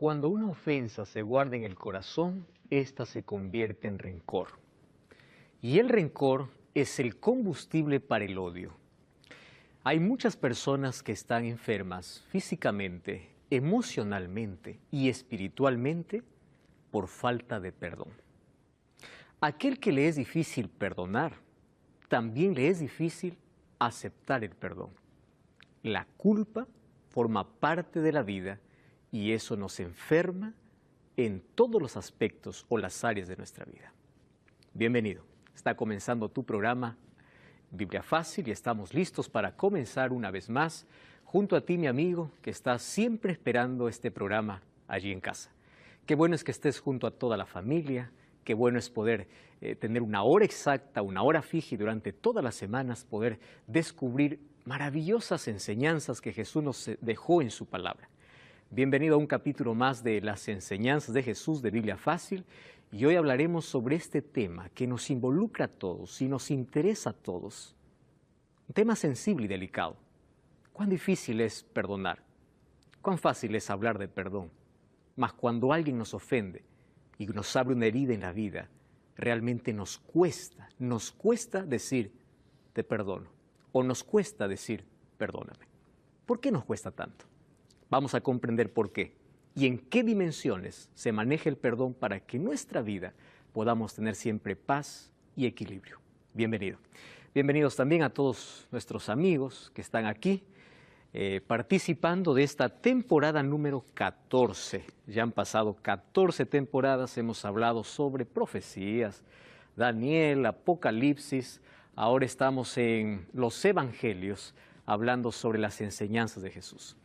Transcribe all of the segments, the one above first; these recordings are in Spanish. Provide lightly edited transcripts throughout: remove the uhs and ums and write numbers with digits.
Cuando una ofensa se guarda en el corazón, ésta se convierte en rencor. Y el rencor es el combustible para el odio. Hay muchas personas que están enfermas físicamente, emocionalmente y espiritualmente por falta de perdón. Aquel que le es difícil perdonar, también le es difícil aceptar el perdón. La culpa forma parte de la vida y eso nos enferma en todos los aspectos o las áreas de nuestra vida. Bienvenido. Está comenzando tu programa Biblia Fácil y estamos listos para comenzar una vez más junto a ti, mi amigo, que está siempre esperando este programa allí en casa. Qué bueno es que estés junto a toda la familia, qué bueno es poder tener una hora exacta, una hora fija y durante todas las semanas poder descubrir maravillosas enseñanzas que Jesús nos dejó en su palabra. Bienvenido a un capítulo más de las enseñanzas de Jesús de Biblia Fácil y hoy hablaremos sobre este tema que nos involucra a todos y nos interesa a todos. Un tema sensible y delicado. ¿Cuán difícil es perdonar? ¿Cuán fácil es hablar de perdón? Mas cuando alguien nos ofende y nos abre una herida en la vida, realmente nos cuesta decir te perdono o nos cuesta decir perdóname. ¿Por qué nos cuesta tanto? Vamos a comprender por qué y en qué dimensiones se maneja el perdón para que en nuestra vida podamos tener siempre paz y equilibrio. Bienvenido. Bienvenidos también a todos nuestros amigos que están aquí participando de esta temporada número 14. Ya han pasado 14 temporadas, hemos hablado sobre profecías, Daniel, Apocalipsis, ahora estamos en los Evangelios hablando sobre las enseñanzas de Jesús.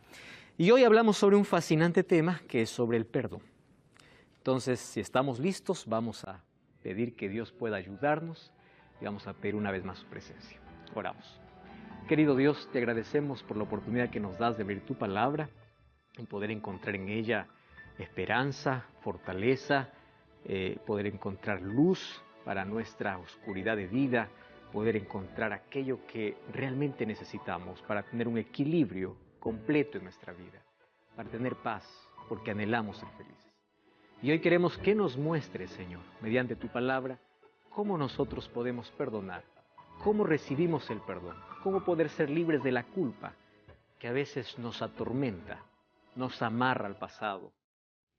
Y hoy hablamos sobre un fascinante tema que es sobre el perdón. Entonces, si estamos listos, vamos a pedir que Dios pueda ayudarnos y vamos a pedir una vez más su presencia. Oramos. Querido Dios, te agradecemos por la oportunidad que nos das de ver tu palabra y poder encontrar en ella esperanza, fortaleza, poder encontrar luz para nuestra oscuridad de vida, poder encontrar aquello que realmente necesitamos para tener un equilibrio completo en nuestra vida, para tener paz, porque anhelamos ser felices. Y hoy queremos que nos muestres, Señor, mediante tu palabra, cómo nosotros podemos perdonar, cómo recibimos el perdón, cómo poder ser libres de la culpa, que a veces nos atormenta, nos amarra al pasado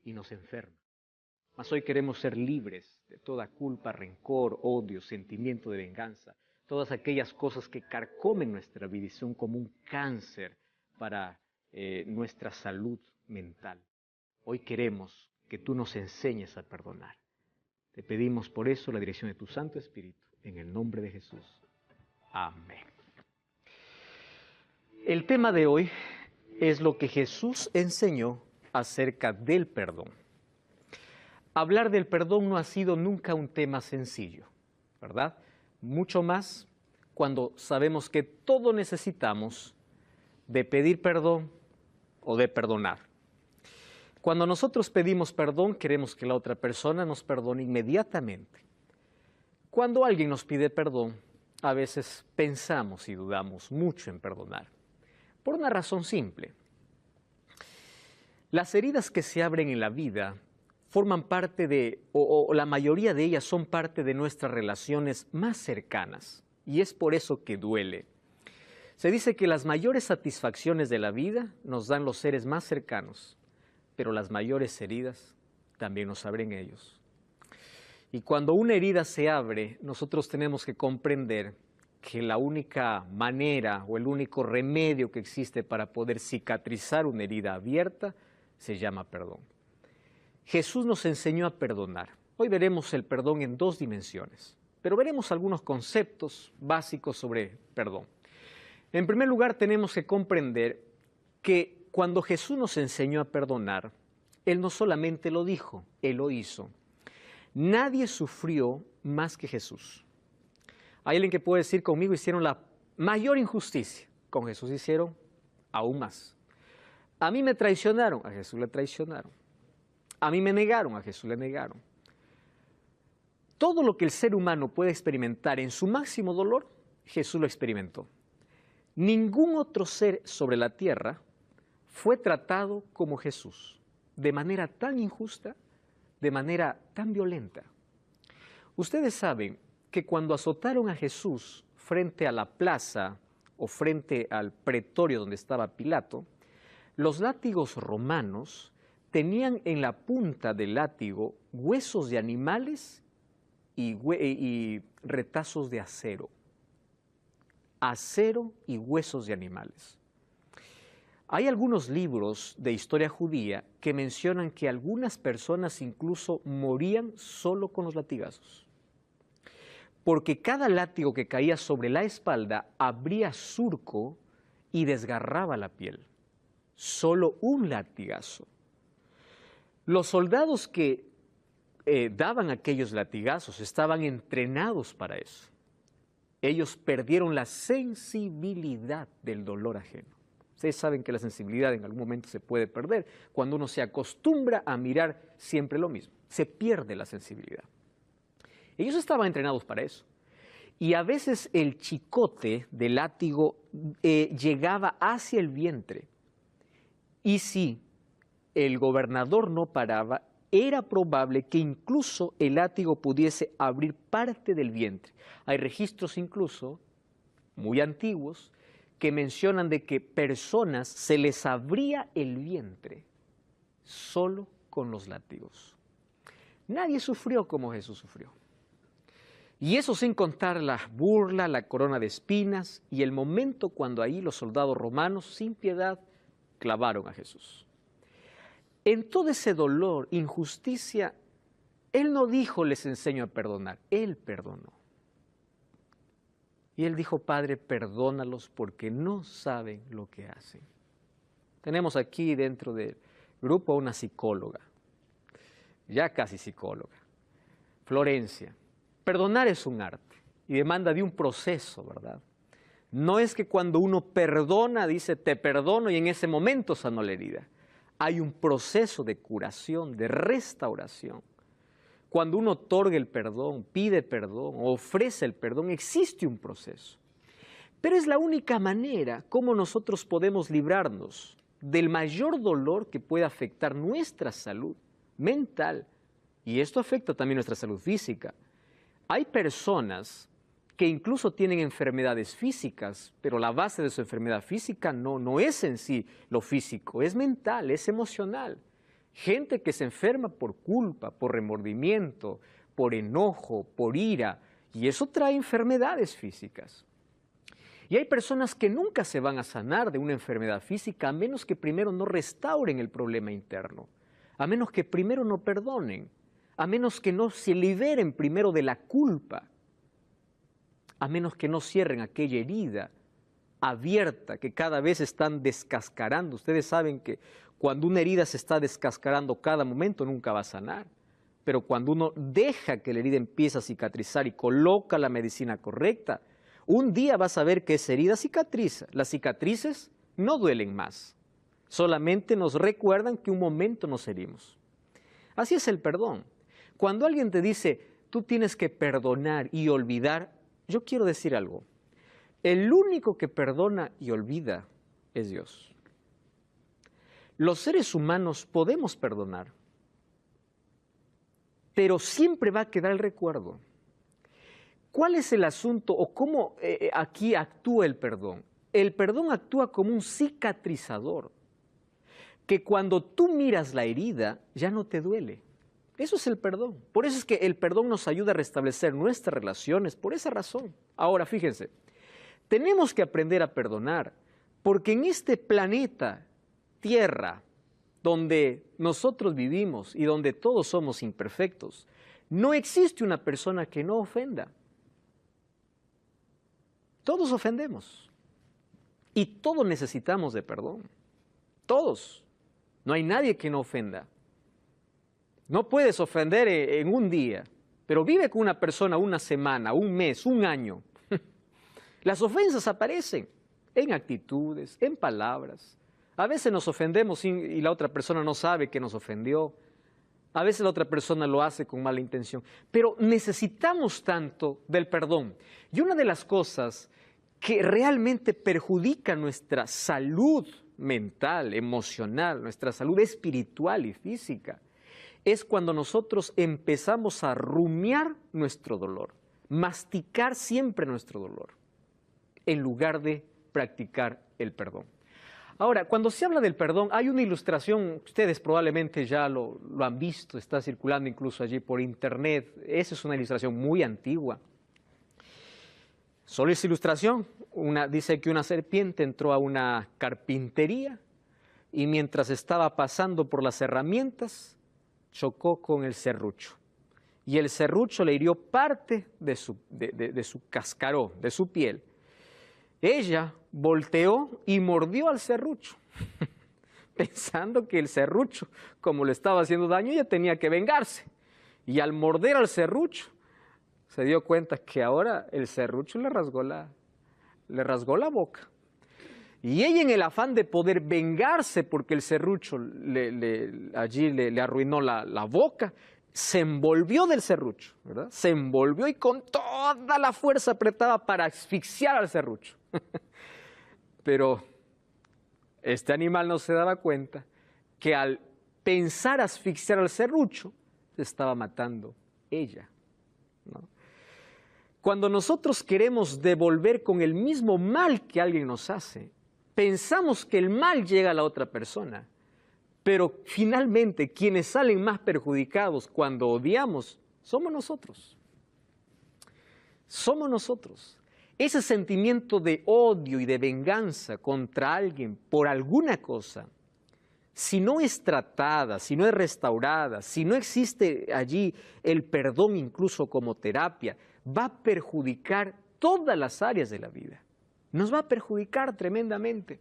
y nos enferma. Mas hoy queremos ser libres de toda culpa, rencor, odio, sentimiento de venganza, todas aquellas cosas que carcomen nuestra vida y son como un cáncer para nuestra salud mental. Hoy queremos que tú nos enseñes a perdonar. Te pedimos por eso la dirección de tu Santo Espíritu, en el nombre de Jesús. Amén. El tema de hoy es lo que Jesús enseñó acerca del perdón. Hablar del perdón no ha sido nunca un tema sencillo, ¿verdad? Mucho más cuando sabemos que todos necesitamos de pedir perdón o de perdonar. Cuando nosotros pedimos perdón, queremos que la otra persona nos perdone inmediatamente. Cuando alguien nos pide perdón, a veces pensamos y dudamos mucho en perdonar, por una razón simple. Las heridas que se abren en la vida forman parte de, o la mayoría de ellas son parte de nuestras relaciones más cercanas, y es por eso que duele. Se dice que las mayores satisfacciones de la vida nos dan los seres más cercanos, pero las mayores heridas también nos abren ellos. Y cuando una herida se abre, nosotros tenemos que comprender que la única manera o el único remedio que existe para poder cicatrizar una herida abierta se llama perdón. Jesús nos enseñó a perdonar. Hoy veremos el perdón en dos dimensiones, pero veremos algunos conceptos básicos sobre perdón. En primer lugar, tenemos que comprender que cuando Jesús nos enseñó a perdonar, Él no solamente lo dijo, Él lo hizo. Nadie sufrió más que Jesús. Hay alguien que puede decir conmigo, hicieron la mayor injusticia. Con Jesús hicieron aún más. A mí me traicionaron, a Jesús le traicionaron. A mí me negaron, a Jesús le negaron. Todo lo que el ser humano puede experimentar en su máximo dolor, Jesús lo experimentó. Ningún otro ser sobre la tierra fue tratado como Jesús. de manera tan injusta, de manera tan violenta. Ustedes saben que cuando azotaron a Jesús frente a la plaza o frente al pretorio donde estaba Pilato, los látigos romanos tenían en la punta del látigo huesos de animales y retazos de acero. Acero y huesos de animales. Hay algunos libros de historia judía que mencionan que algunas personas incluso morían solo con los latigazos. Porque cada látigo que caía sobre la espalda abría surco y desgarraba la piel. Solo un latigazo. Los soldados que daban aquellos latigazos estaban entrenados para eso. Ellos perdieron la sensibilidad del dolor ajeno. Ustedes saben que la sensibilidad en algún momento se puede perder cuando uno se acostumbra a mirar siempre lo mismo. Se pierde la sensibilidad. Ellos estaban entrenados para eso. Y a veces el chicote del látigo llegaba hacia el vientre. Y si el gobernador no paraba, era probable que incluso el látigo pudiese abrir parte del vientre. Hay registros incluso, muy antiguos, que mencionan de que personas se les abría el vientre solo con los látigos. Nadie sufrió como Jesús sufrió. Y eso sin contar la burla, la corona de espinas y el momento cuando ahí los soldados romanos sin piedad clavaron a Jesús. En todo ese dolor, injusticia, Él no dijo, les enseño a perdonar, Él perdonó. Y Él dijo, Padre, perdónalos porque no saben lo que hacen. Tenemos aquí dentro del grupo una psicóloga, ya casi psicóloga, Florencia. Perdonar es un arte y demanda de un proceso, ¿verdad? No es que cuando uno perdona, dice, te perdono y en ese momento sanó la herida. Hay un proceso de curación, de restauración. Cuando uno otorga el perdón, pide perdón, ofrece el perdón, existe un proceso. Pero es la única manera como nosotros podemos librarnos del mayor dolor que puede afectar nuestra salud mental. Y esto afecta también nuestra salud física. Hay personas que incluso tienen enfermedades físicas, pero la base de su enfermedad física no es en sí lo físico, es mental, es emocional. Gente que se enferma por culpa, por remordimiento, por enojo, por ira, y eso trae enfermedades físicas. Y hay personas que nunca se van a sanar de una enfermedad física a menos que primero no restauren el problema interno, a menos que primero no perdonen, a menos que no se liberen primero de la culpa, a menos que no cierren aquella herida abierta que cada vez están descascarando. Ustedes saben que cuando una herida se está descascarando cada momento nunca va a sanar, pero cuando uno deja que la herida empiece a cicatrizar y coloca la medicina correcta, un día vas a ver que esa herida cicatriza. Las cicatrices no duelen más, solamente nos recuerdan que un momento nos herimos. Así es el perdón. Cuando alguien te dice, tú tienes que perdonar y olvidar, yo quiero decir algo. El único que perdona y olvida es Dios. Los seres humanos podemos perdonar, pero siempre va a quedar el recuerdo. ¿Cuál es el asunto o cómo aquí actúa el perdón? El perdón actúa como un cicatrizador, que cuando tú miras la herida ya no te duele. Eso es el perdón. Por eso es que el perdón nos ayuda a restablecer nuestras relaciones, por esa razón. Ahora, fíjense, tenemos que aprender a perdonar, porque en este planeta, Tierra, donde nosotros vivimos y donde todos somos imperfectos, no existe una persona que no ofenda. Todos ofendemos y todos necesitamos de perdón. Todos. No hay nadie que no ofenda. No puedes ofender en un día, pero vive con una persona una semana, un mes, un año. Las ofensas aparecen en actitudes, en palabras. A veces nos ofendemos y la otra persona no sabe que nos ofendió. A veces la otra persona lo hace con mala intención. Pero necesitamos tanto del perdón. Y una de las cosas que realmente perjudica nuestra salud mental, emocional, nuestra salud espiritual y física, es cuando nosotros empezamos a rumiar nuestro dolor, masticar siempre nuestro dolor, en lugar de practicar el perdón. Ahora, cuando se habla del perdón, hay una ilustración, ustedes probablemente ya lo han visto, está circulando incluso allí por internet. Esa es una ilustración muy antigua. Solo esa ilustración, dice que una serpiente entró a una carpintería y mientras estaba pasando por las herramientas, chocó con el serrucho. Y el serrucho le hirió parte de su cascarón, de su piel. Ella volteó y mordió al serrucho, pensando que el serrucho, como le estaba haciendo daño, ella tenía que vengarse. Y al morder al serrucho, se dio cuenta que ahora el serrucho le rasgó la boca. Y ella, en el afán de poder vengarse porque el serrucho allí le arruinó la boca, se envolvió del serrucho, ¿verdad? Se envolvió y con toda la fuerza apretaba para asfixiar al serrucho. Pero este animal no se daba cuenta que al pensar asfixiar al serrucho, se estaba matando ella, ¿no? Cuando nosotros queremos devolver con el mismo mal que alguien nos hace, pensamos que el mal llega a la otra persona, pero finalmente quienes salen más perjudicados cuando odiamos somos nosotros. Somos nosotros. Ese sentimiento de odio y de venganza contra alguien por alguna cosa, si no es tratada, si no es restaurada, si no existe allí el perdón incluso como terapia, va a perjudicar todas las áreas de la vida. Nos va a perjudicar tremendamente.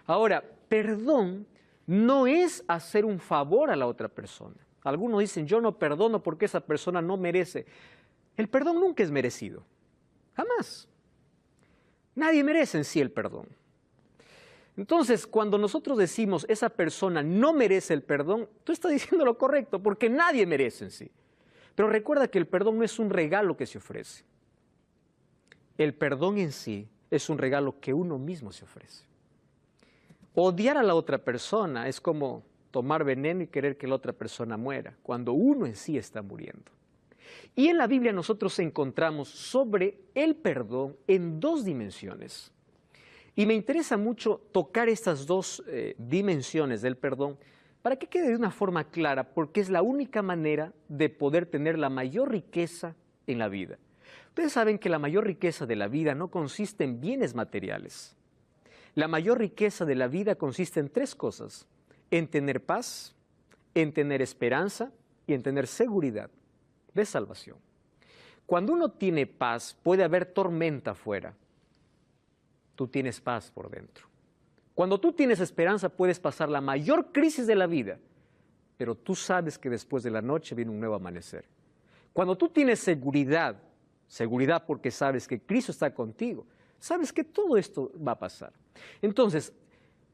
Ahora, perdón no es hacer un favor a la otra persona. Algunos dicen, yo no perdono porque esa persona no merece. El perdón nunca es merecido. Jamás. Nadie merece en sí el perdón. Entonces, cuando nosotros decimos, esa persona no merece el perdón, tú estás diciendo lo correcto, porque nadie merece en sí. Pero recuerda que el perdón no es un regalo que se ofrece. El perdón en sí es un regalo que uno mismo se ofrece. Odiar a la otra persona es como tomar veneno y querer que la otra persona muera, cuando uno en sí está muriendo. Y en la Biblia nosotros encontramos sobre el perdón en dos dimensiones. Y me interesa mucho tocar estas dos dimensiones del perdón para que quede de una forma clara, porque es la única manera de poder tener la mayor riqueza en la vida. Ustedes saben que la mayor riqueza de la vida no consiste en bienes materiales. La mayor riqueza de la vida consiste en tres cosas: en tener paz, en tener esperanza y en tener seguridad de salvación. Cuando uno tiene paz, puede haber tormenta afuera. Tú tienes paz por dentro. Cuando tú tienes esperanza, puedes pasar la mayor crisis de la vida, pero tú sabes que después de la noche viene un nuevo amanecer. Cuando tú tienes seguridad porque sabes que Cristo está contigo, sabes que todo esto va a pasar. Entonces,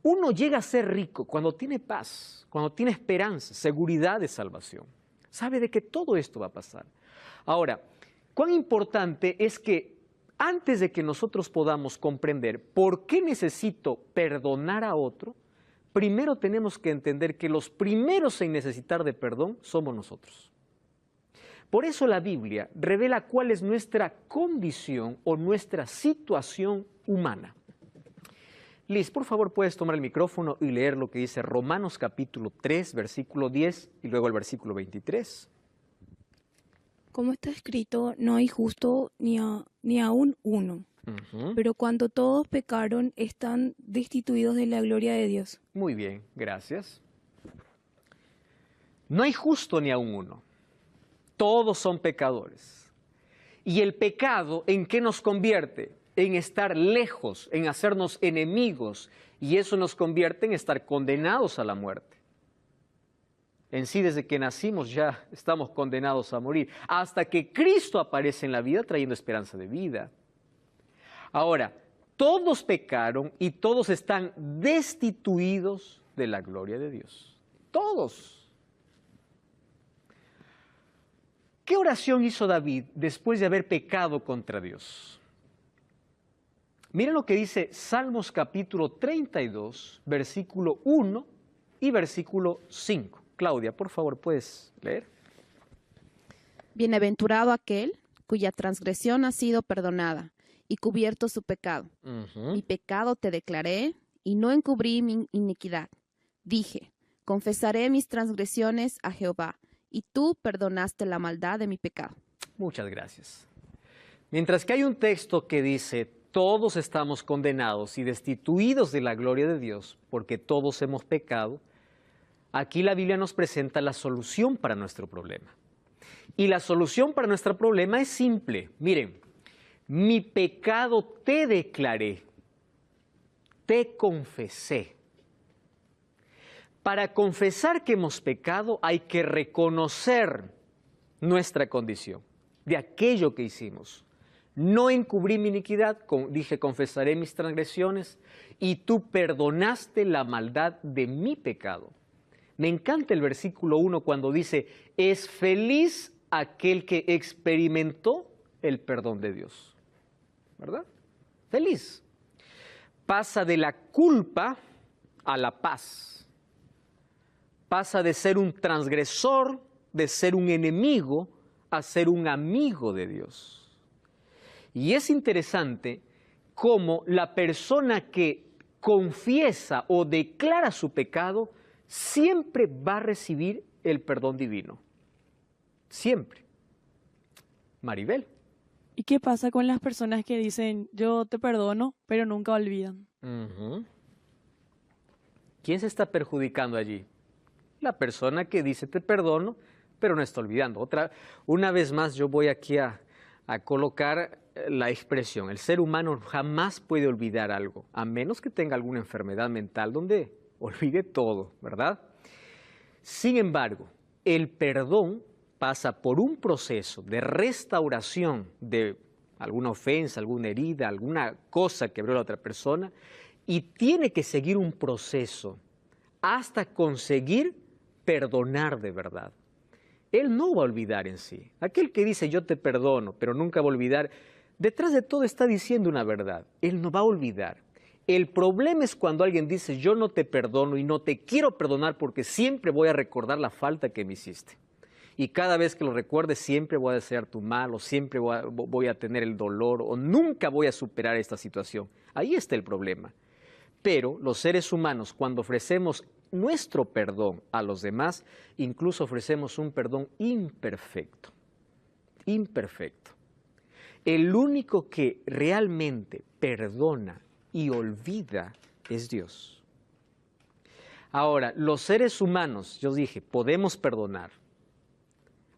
uno llega a ser rico cuando tiene paz, cuando tiene esperanza, seguridad de salvación. Sabe de que todo esto va a pasar. Ahora, cuán importante es que antes de que nosotros podamos comprender por qué necesito perdonar a otro, primero tenemos que entender que los primeros en necesitar de perdón somos nosotros. Por eso la Biblia revela cuál es nuestra condición o nuestra situación humana. Liz, por favor, puedes tomar el micrófono y leer lo que dice Romanos capítulo 3, versículo 10 y luego el versículo 23. Como está escrito, no hay justo ni aún uno. Pero cuando todos pecaron, están destituidos de la gloria de Dios. Muy bien, gracias. No hay justo ni aún uno. Todos son pecadores. ¿Y el pecado en qué nos convierte? En estar lejos, en hacernos enemigos. Y eso nos convierte en estar condenados a la muerte. En sí, desde que nacimos ya estamos condenados a morir, hasta que Cristo aparece en la vida trayendo esperanza de vida. Ahora, todos pecaron y todos están destituidos de la gloria de Dios. Todos. ¿Qué oración hizo David después de haber pecado contra Dios? Miren lo que dice Salmos capítulo 32, versículo 1 y versículo 5. Claudia, por favor, ¿puedes leer? Bienaventurado aquel cuya transgresión ha sido perdonada y cubierto su pecado. Mi pecado te declaré y no encubrí mi iniquidad. Dije, confesaré mis transgresiones a Jehová, y tú perdonaste la maldad de mi pecado. Muchas gracias. Mientras que hay un texto que dice, todos estamos condenados y destituidos de la gloria de Dios, porque todos hemos pecado, aquí la Biblia nos presenta la solución para nuestro problema. Y la solución para nuestro problema es simple. Miren, mi pecado te declaré, te confesé. Para confesar que hemos pecado hay que reconocer nuestra condición de aquello que hicimos. No encubrí mi iniquidad, dije, confesaré mis transgresiones y tú perdonaste la maldad de mi pecado. Me encanta el versículo 1 cuando dice, es feliz aquel que experimentó el perdón de Dios. ¿Verdad? Feliz. Pasa de la culpa a la paz. Pasa de ser un transgresor, de ser un enemigo, a ser un amigo de Dios. Y es interesante cómo la persona que confiesa o declara su pecado siempre va a recibir el perdón divino. Siempre. Maribel. ¿Y qué pasa con las personas que dicen, yo te perdono, pero nunca olvidan? ¿Quién se está perjudicando allí? La persona que dice te perdono, pero no está olvidando. Una vez más yo voy aquí a colocar la expresión. El ser humano jamás puede olvidar algo, a menos que tenga alguna enfermedad mental donde olvide todo, ¿verdad? Sin embargo, el perdón pasa por un proceso de restauración de alguna ofensa, alguna herida, alguna cosa que abrió la otra persona, y tiene que seguir un proceso hasta conseguir perdonar de verdad. Él no va a olvidar en sí. Aquel que dice yo te perdono, pero nunca va a olvidar, detrás de todo está diciendo una verdad. Él no va a olvidar. El problema es cuando alguien dice yo no te perdono y no te quiero perdonar porque siempre voy a recordar la falta que me hiciste. Y cada vez que lo recuerde siempre voy a desear tu mal o siempre voy a tener el dolor o nunca voy a superar esta situación. Ahí está el problema. Pero los seres humanos, cuando ofrecemos nuestro perdón a los demás, incluso ofrecemos un perdón imperfecto. Imperfecto. El único que realmente perdona y olvida es Dios. Ahora, los seres humanos, yo dije, podemos perdonar.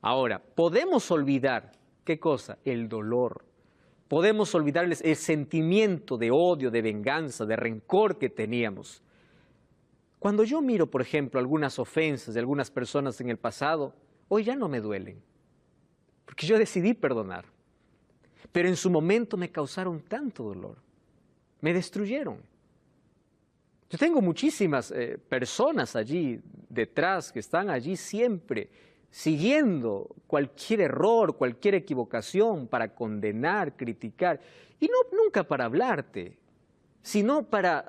Ahora, podemos olvidar, ¿qué cosa? El dolor. Podemos olvidarles el sentimiento de odio, de venganza, de rencor que teníamos. Cuando yo miro, por ejemplo, algunas ofensas de algunas personas en el pasado, hoy ya no me duelen, porque yo decidí perdonar. Pero en su momento me causaron tanto dolor, me destruyeron. Yo tengo muchísimas personas allí detrás que están allí siempre siguiendo cualquier error, cualquier equivocación para condenar, criticar, y nunca para hablarte, sino para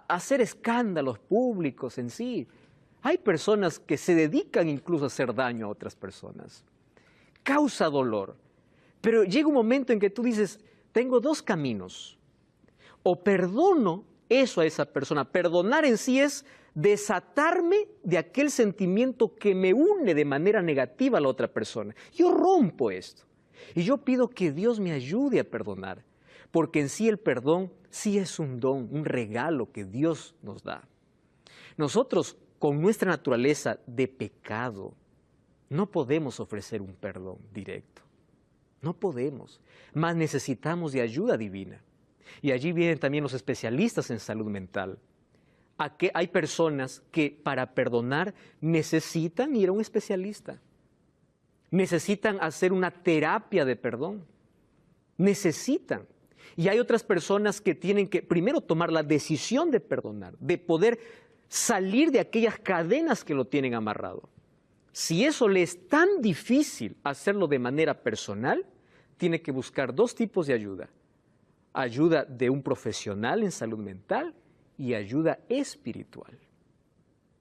hacer escándalos públicos en sí. Hay personas que se dedican incluso a hacer daño a otras personas. Causa dolor, pero llega un momento en que tú dices, tengo dos caminos, o perdono eso a esa persona. Perdonar en sí es desatarme de aquel sentimiento que me une de manera negativa a la otra persona. Yo rompo esto y yo pido que Dios me ayude a perdonar, porque en sí el perdón sí es un don, un regalo que Dios nos da. Nosotros, con nuestra naturaleza de pecado, no podemos ofrecer un perdón directo. No podemos, mas necesitamos de ayuda divina. Y allí vienen también los especialistas en salud mental. Hay personas que para perdonar necesitan ir a un especialista. Necesitan hacer una terapia de perdón. Necesitan. Y hay otras personas que tienen que primero tomar la decisión de perdonar, de poder salir de aquellas cadenas que lo tienen amarrado. Si eso le es tan difícil hacerlo de manera personal, tiene que buscar dos tipos de ayuda. ayuda de un profesional en salud mental y ayuda espiritual.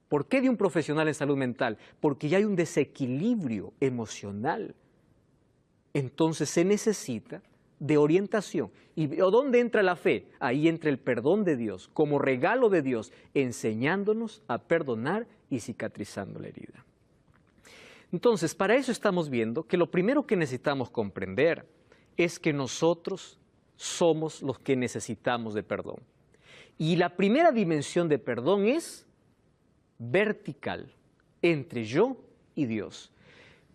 ¿Por qué de un profesional en salud mental? Porque ya hay un desequilibrio emocional. Entonces se necesita de orientación. ¿Y dónde entra la fe? Ahí entra el perdón de Dios, como regalo de Dios, enseñándonos a perdonar y cicatrizando la herida. Entonces, para eso estamos viendo que lo primero que necesitamos comprender es que nosotros somos los que necesitamos de perdón. Y la primera dimensión de perdón es vertical, entre yo y Dios.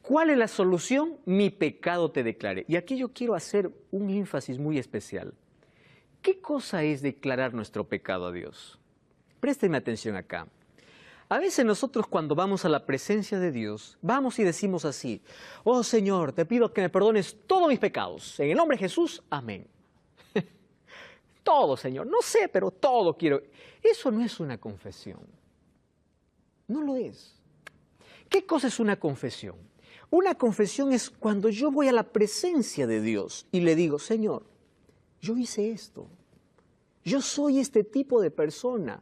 ¿Cuál es la solución? Mi pecado te declaré. Y aquí yo quiero hacer un énfasis muy especial. ¿Qué cosa es declarar nuestro pecado a Dios? Préstenme atención acá. A veces nosotros cuando vamos a la presencia de Dios, vamos y decimos así: oh Señor, te pido que me perdones todos mis pecados. En el nombre de Jesús, amén. Todo, Señor. No sé, pero todo quiero. Eso no es una confesión. No lo es. ¿Qué cosa es una confesión? Una confesión es cuando yo voy a la presencia de Dios y le digo: Señor, yo hice esto. Yo soy este tipo de persona.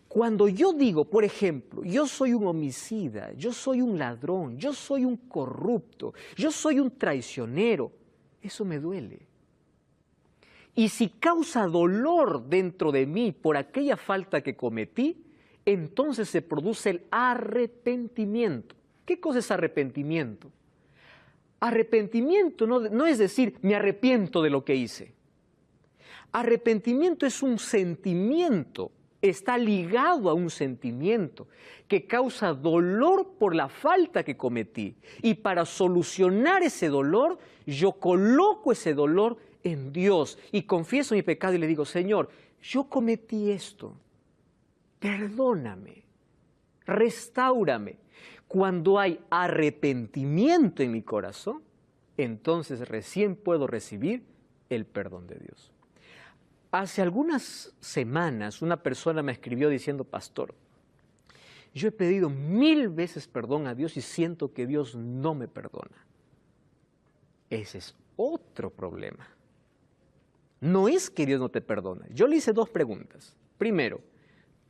Cuando yo digo, por ejemplo, yo soy un homicida, yo soy un ladrón, yo soy un corrupto, yo soy un traicionero, eso me duele. Y si causa dolor dentro de mí por aquella falta que cometí, entonces se produce el arrepentimiento. ¿Qué cosa es arrepentimiento? Arrepentimiento no es decir, me arrepiento de lo que hice. Arrepentimiento es un sentimiento, está ligado a un sentimiento que causa dolor por la falta que cometí. Y para solucionar ese dolor, yo coloco ese dolor en Dios y confieso mi pecado y le digo: Señor, yo cometí esto. Perdóname, restáurame. Cuando hay arrepentimiento en mi corazón, entonces recién puedo recibir el perdón de Dios. Hace algunas semanas una persona me escribió diciendo: pastor, yo he pedido 1000 veces perdón a Dios y siento que Dios no me perdona. Ese es otro problema. No es que Dios no te perdona. Yo le hice 2 preguntas. Primero,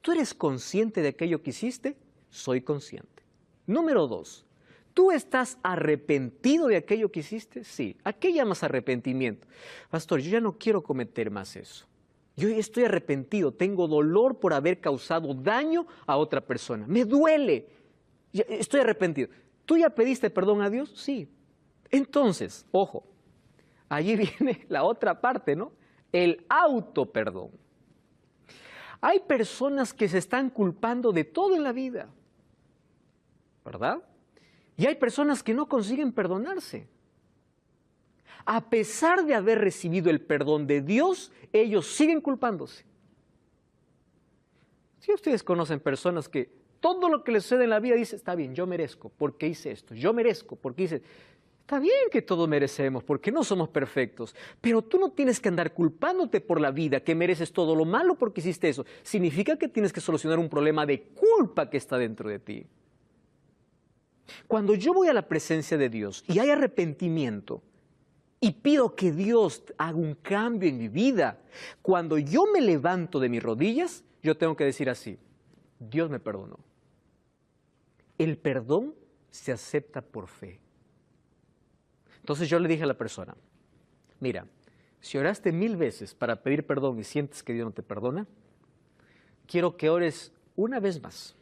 ¿tú eres consciente de aquello que hiciste? Soy consciente. Número 2, ¿tú estás arrepentido de aquello que hiciste? Sí. ¿A qué llamas arrepentimiento? Pastor, yo ya no quiero cometer más eso. Yo estoy arrepentido, tengo dolor por haber causado daño a otra persona. Me duele. Estoy arrepentido. ¿Tú ya pediste perdón a Dios? Sí. Entonces, ojo, allí viene la otra parte, ¿no? El autoperdón. Hay personas que se están culpando de todo en la vida, ¿verdad? Y hay personas que no consiguen perdonarse. A pesar de haber recibido el perdón de Dios, ellos siguen culpándose. Si ustedes conocen personas que todo lo que les sucede en la vida dice: está bien, yo merezco porque hice esto, yo merezco porque hice... Está bien que todos merecemos porque no somos perfectos, pero tú no tienes que andar culpándote por la vida que mereces todo lo malo porque hiciste eso. Significa que tienes que solucionar un problema de culpa que está dentro de ti. Cuando yo voy a la presencia de Dios y hay arrepentimiento y pido que Dios haga un cambio en mi vida, cuando yo me levanto de mis rodillas, yo tengo que decir así: Dios me perdonó. El perdón se acepta por fe. Entonces yo le dije a la persona: mira, si oraste 1000 veces para pedir perdón y sientes que Dios no te perdona, quiero que ores una vez más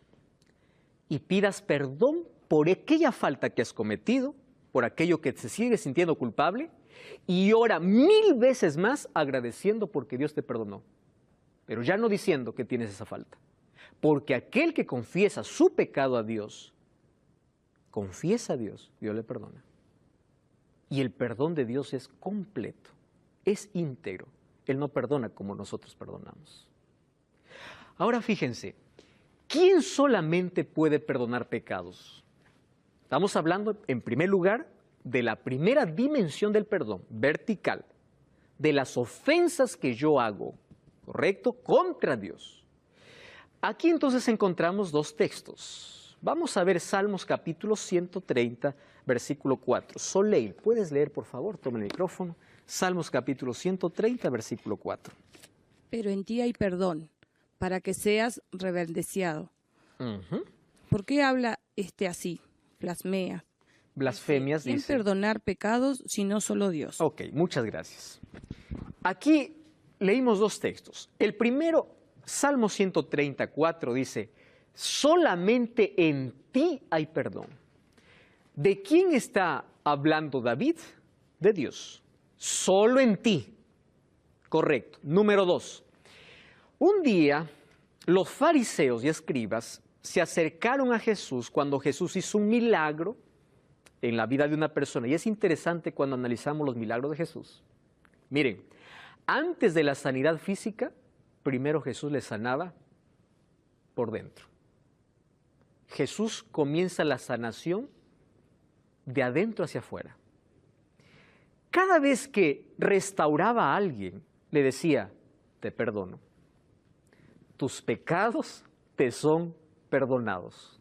y pidas perdón por aquella falta que has cometido, por aquello que te sigue sintiendo culpable, y ora 1000 veces más agradeciendo porque Dios te perdonó. Pero ya no diciendo que tienes esa falta. Porque aquel que confiesa su pecado a Dios, confiesa a Dios, Dios le perdona. Y el perdón de Dios es completo, es íntegro. Él no perdona como nosotros perdonamos. Ahora fíjense, ¿quién solamente puede perdonar pecados? Estamos hablando, en primer lugar, de la primera dimensión del perdón, vertical, de las ofensas que yo hago, ¿correcto?, contra Dios. Aquí entonces encontramos 2 textos. Vamos a ver Salmos capítulo 130, versículo 4. Soleil, ¿puedes leer, por favor? Toma el micrófono. Salmos capítulo 130, versículo 4. Pero en ti hay perdón, para que seas rebeldeado. ¿Por qué habla así? Blasfemia. Blasfemias, ¿Quién dice. perdonar pecados si no solo Dios? Ok, muchas gracias. Aquí leímos dos textos. El primero, Salmo 134, dice, solamente en ti hay perdón. ¿De quién está hablando David? De Dios. Solo en ti. Correcto. Número 2. Un día, los fariseos y escribas se acercaron a Jesús cuando Jesús hizo un milagro en la vida de una persona. Y es interesante cuando analizamos los milagros de Jesús. Miren, antes de la sanidad física, primero Jesús le sanaba por dentro. Jesús comienza la sanación de adentro hacia afuera. Cada vez que restauraba a alguien, le decía, te perdono. Tus pecados te son perdonados.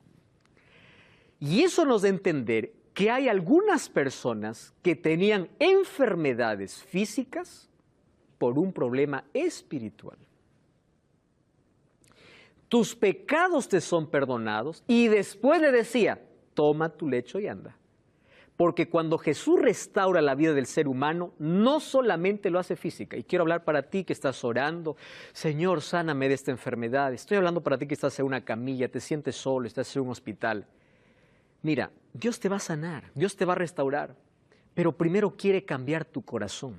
Y eso nos da a entender que hay algunas personas que tenían enfermedades físicas por un problema espiritual. Tus pecados te son perdonados y después le decía, toma tu lecho y anda. Porque cuando Jesús restaura la vida del ser humano, no solamente lo hace física. Y quiero hablar para ti que estás orando, Señor, sáname de esta enfermedad. Estoy hablando para ti que estás en una camilla, te sientes solo, estás en un hospital. Mira, Dios te va a sanar, Dios te va a restaurar, pero primero quiere cambiar tu corazón,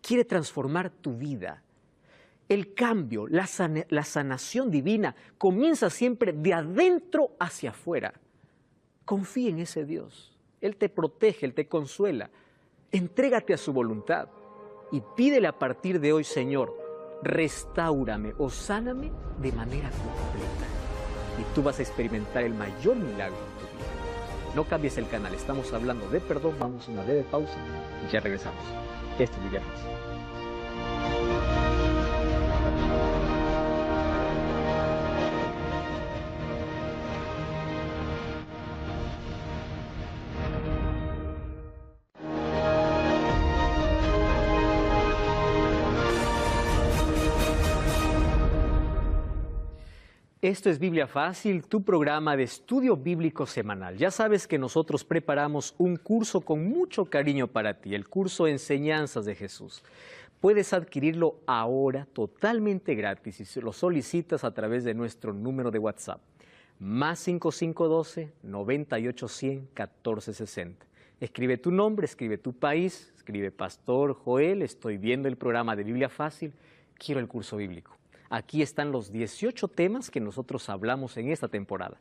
quiere transformar tu vida. El cambio, la sanación divina comienza siempre de adentro hacia afuera. Confía en ese Dios. Él te protege, Él te consuela. Entrégate a su voluntad y pídele a partir de hoy, Señor, restáurame o sáname de manera completa. Y tú vas a experimentar el mayor milagro en tu vida. No cambies el canal, estamos hablando de perdón, vamos a una breve pausa y ya regresamos. Esto es Biblia Fácil. Esto es Biblia Fácil, tu programa de estudio bíblico semanal. Ya sabes que nosotros preparamos un curso con mucho cariño para ti, el curso Enseñanzas de Jesús. Puedes adquirirlo ahora totalmente gratis y si lo solicitas a través de nuestro número de WhatsApp, más 5512 9810 1460. Escribe tu nombre, escribe tu país, escribe Pastor Joel, estoy viendo el programa de Biblia Fácil, quiero el curso bíblico. Aquí están los 18 temas que nosotros hablamos en esta temporada.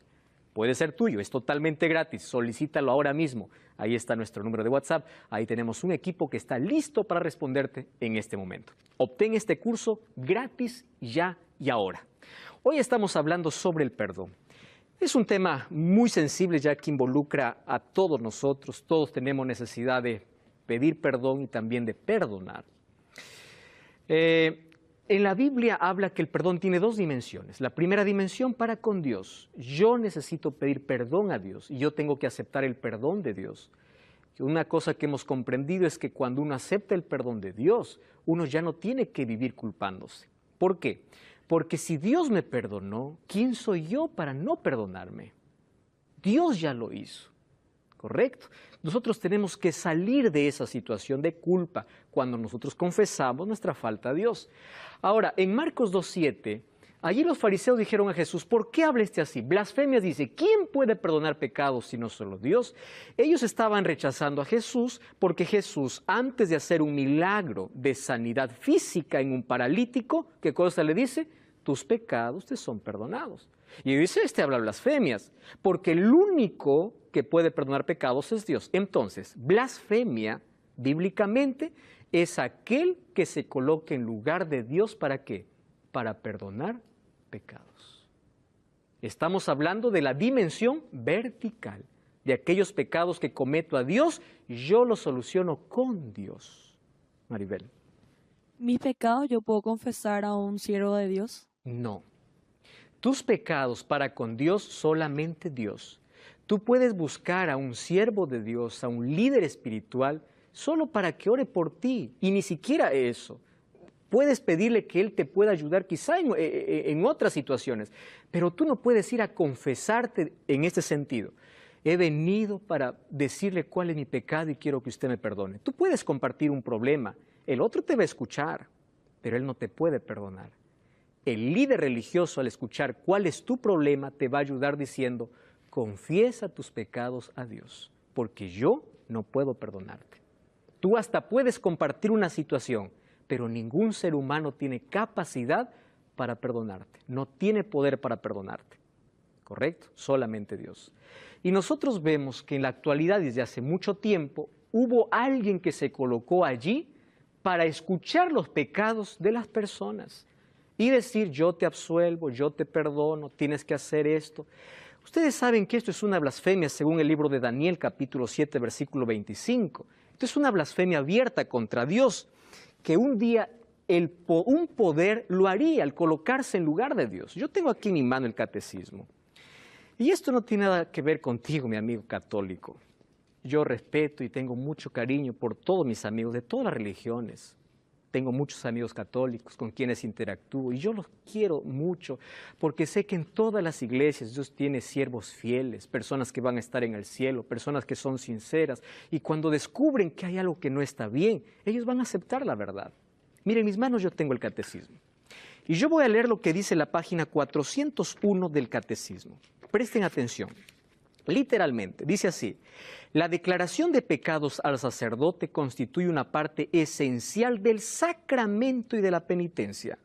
Puede ser tuyo, es totalmente gratis, solicítalo ahora mismo. Ahí está nuestro número de WhatsApp, ahí tenemos un equipo que está listo para responderte en este momento. Obtén este curso gratis ya y ahora. Hoy estamos hablando sobre el perdón. Es un tema muy sensible ya que involucra a todos nosotros, todos tenemos necesidad de pedir perdón y también de perdonar. En la Biblia habla que el perdón tiene dos dimensiones. La primera dimensión para con Dios. Yo necesito pedir perdón a Dios y yo tengo que aceptar el perdón de Dios. Una cosa que hemos comprendido es que cuando uno acepta el perdón de Dios, uno ya no tiene que vivir culpándose. ¿Por qué? Porque si Dios me perdonó, ¿quién soy yo para no perdonarme? Dios ya lo hizo. ¿Correcto? Nosotros tenemos que salir de esa situación de culpa cuando nosotros confesamos nuestra falta a Dios. Ahora, en Marcos 2:7, allí los fariseos dijeron a Jesús, ¿por qué habla así? Blasfemias dice, ¿quién puede perdonar pecados si no solo Dios? Ellos estaban rechazando a Jesús porque Jesús, antes de hacer un milagro de sanidad física en un paralítico, ¿qué cosa le dice? Tus pecados te son perdonados. Y dice, habla blasfemias, porque el único que puede perdonar pecados es Dios. Entonces, blasfemia, bíblicamente, es aquel que se coloca en lugar de Dios, ¿para qué? Para perdonar pecados. Estamos hablando de la dimensión vertical, de aquellos pecados que cometo a Dios, yo los soluciono con Dios. Maribel. ¿Mis pecados yo puedo confesar a un siervo de Dios? No. Tus pecados para con Dios, solamente Dios. Tú puedes buscar a un siervo de Dios, a un líder espiritual, solo para que ore por ti, y ni siquiera eso. Puedes pedirle que Él te pueda ayudar quizá en otras situaciones, pero tú no puedes ir a confesarte en este sentido. He venido para decirle cuál es mi pecado y quiero que usted me perdone. Tú puedes compartir un problema, el otro te va a escuchar, pero él no te puede perdonar. El líder religioso, al escuchar cuál es tu problema, te va a ayudar diciendo, confiesa tus pecados a Dios, porque yo no puedo perdonarte. Tú hasta puedes compartir una situación, pero ningún ser humano tiene capacidad para perdonarte, no tiene poder para perdonarte. ¿Correcto? Solamente Dios. Y nosotros vemos que en la actualidad, desde hace mucho tiempo, hubo alguien que se colocó allí para escuchar los pecados de las personas y decir, yo te absuelvo, yo te perdono, tienes que hacer esto. Ustedes saben que esto es una blasfemia según el libro de Daniel, capítulo 7, versículo 25. Esto es una blasfemia abierta contra Dios, que un día un poder lo haría al colocarse en lugar de Dios. Yo tengo aquí en mi mano el catecismo. Y esto no tiene nada que ver contigo, mi amigo católico. Yo respeto y tengo mucho cariño por todos mis amigos de todas las religiones. Tengo muchos amigos católicos con quienes interactúo y yo los quiero mucho porque sé que en todas las iglesias Dios tiene siervos fieles, personas que van a estar en el cielo, personas que son sinceras y cuando descubren que hay algo que no está bien, ellos van a aceptar la verdad. Miren, en mis manos yo tengo el catecismo y yo voy a leer lo que dice la página 401 del catecismo. Presten atención. Literalmente, dice así, la declaración de pecados al sacerdote constituye una parte esencial del sacramento y de la penitencia.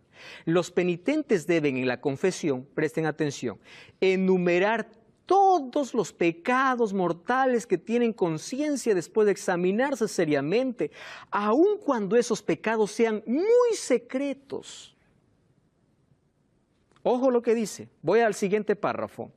Los penitentes deben en la confesión, presten atención, enumerar todos los pecados mortales que tienen conciencia después de examinarse seriamente, aun cuando esos pecados sean muy secretos. Ojo lo que dice, voy al siguiente párrafo.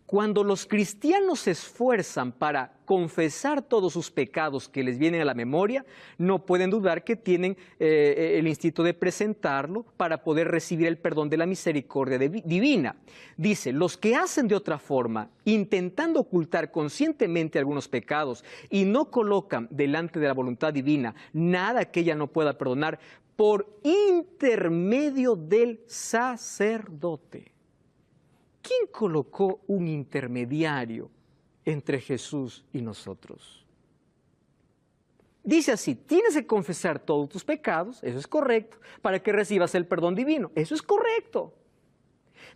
Cuando los cristianos se esfuerzan para confesar todos sus pecados que les vienen a la memoria, no pueden dudar que tienen el instinto de presentarlo para poder recibir el perdón de la misericordia divina. Dice, los que hacen de otra forma, intentando ocultar conscientemente algunos pecados y no colocan delante de la voluntad divina nada que ella no pueda perdonar por intermedio del sacerdote. ¿Quién colocó un intermediario entre Jesús y nosotros? Dice así, tienes que confesar todos tus pecados, eso es correcto, para que recibas el perdón divino, eso es correcto.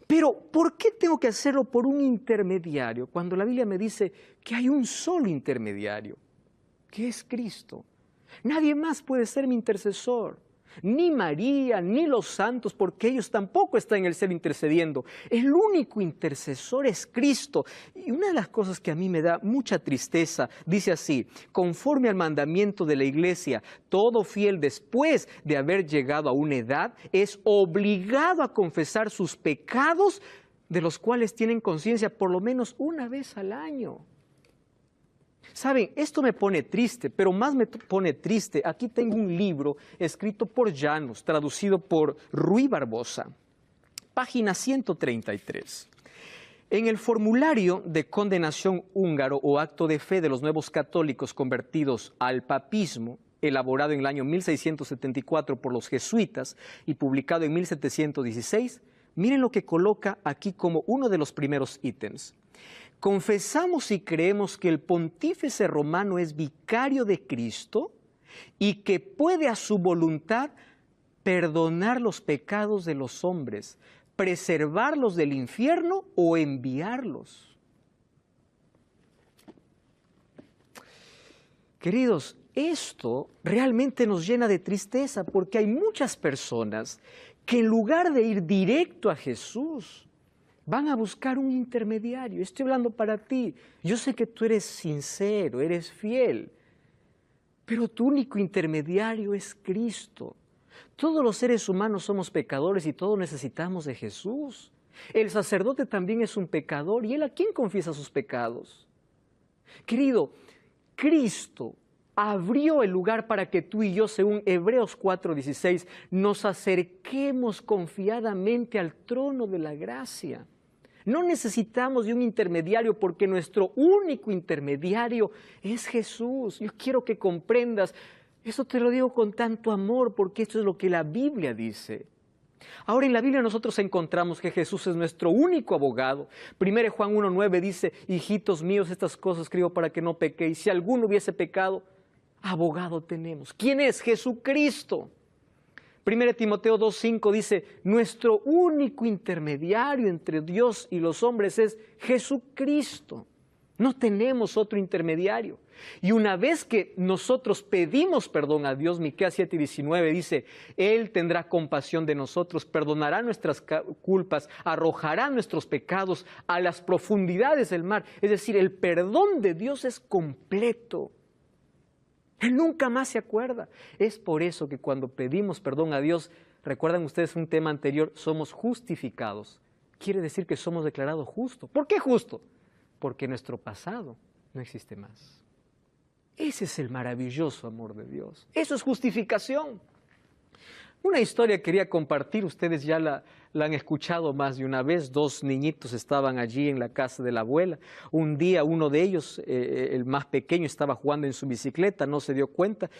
Pero, ¿por qué tengo que hacerlo por un intermediario cuando la Biblia me dice que hay un solo intermediario, que es Cristo? Nadie más puede ser mi intercesor. Ni María, ni los santos, porque ellos tampoco están en el cielo intercediendo. El único intercesor es Cristo. Y una de las cosas que a mí me da mucha tristeza, dice así, conforme al mandamiento de la Iglesia, todo fiel después de haber llegado a una edad es obligado a confesar sus pecados, de los cuales tienen conciencia por lo menos una vez al año. Saben, esto me pone triste, pero más me pone triste. Aquí tengo un libro escrito por Llanos, traducido por Ruy Barbosa, página 133. En el formulario de condenación húngaro o acto de fe de los nuevos católicos convertidos al papismo, elaborado en el año 1674 por los jesuitas y publicado en 1716, miren lo que coloca aquí como uno de los primeros ítems. Confesamos y creemos que el pontífice romano es vicario de Cristo y que puede a su voluntad perdonar los pecados de los hombres, preservarlos del infierno o enviarlos. Queridos, esto realmente nos llena de tristeza porque hay muchas personas que en lugar de ir directo a Jesús, van a buscar un intermediario. Estoy hablando para ti. Yo sé que tú eres sincero, eres fiel, pero tu único intermediario es Cristo. Todos los seres humanos somos pecadores y todos necesitamos de Jesús. El sacerdote también es un pecador y ¿él a quién confiesa sus pecados? Querido, Cristo abrió el lugar para que tú y yo, según Hebreos 4:16, nos acerquemos confiadamente al trono de la gracia. No necesitamos de un intermediario porque nuestro único intermediario es Jesús. Yo quiero que comprendas, eso te lo digo con tanto amor porque esto es lo que la Biblia dice. Ahora en la Biblia nosotros encontramos que Jesús es nuestro único abogado. 1 Juan 1:9 dice, hijitos míos, estas cosas escribo para que no pequéis. Si alguno hubiese pecado, abogado tenemos. ¿Quién es? Jesucristo. 1 Timoteo 2:5 dice, nuestro único intermediario entre Dios y los hombres es Jesucristo. No tenemos otro intermediario. Y una vez que nosotros pedimos perdón a Dios, Miqueas 7:19 dice, Él tendrá compasión de nosotros, perdonará nuestras culpas, arrojará nuestros pecados a las profundidades del mar. Es decir, el perdón de Dios es completo. Él nunca más se acuerda. Es por eso que cuando pedimos perdón a Dios, recuerdan ustedes un tema anterior, somos justificados. Quiere decir que somos declarados justos. ¿Por qué justo? Porque nuestro pasado no existe más. Ese es el maravilloso amor de Dios. Eso es justificación. Una historia quería compartir, ustedes ya la han escuchado más de una vez. 2 niñitos estaban allí en la casa de la abuela. Un día uno de ellos, el más pequeño, estaba jugando en su bicicleta, no se dio cuenta,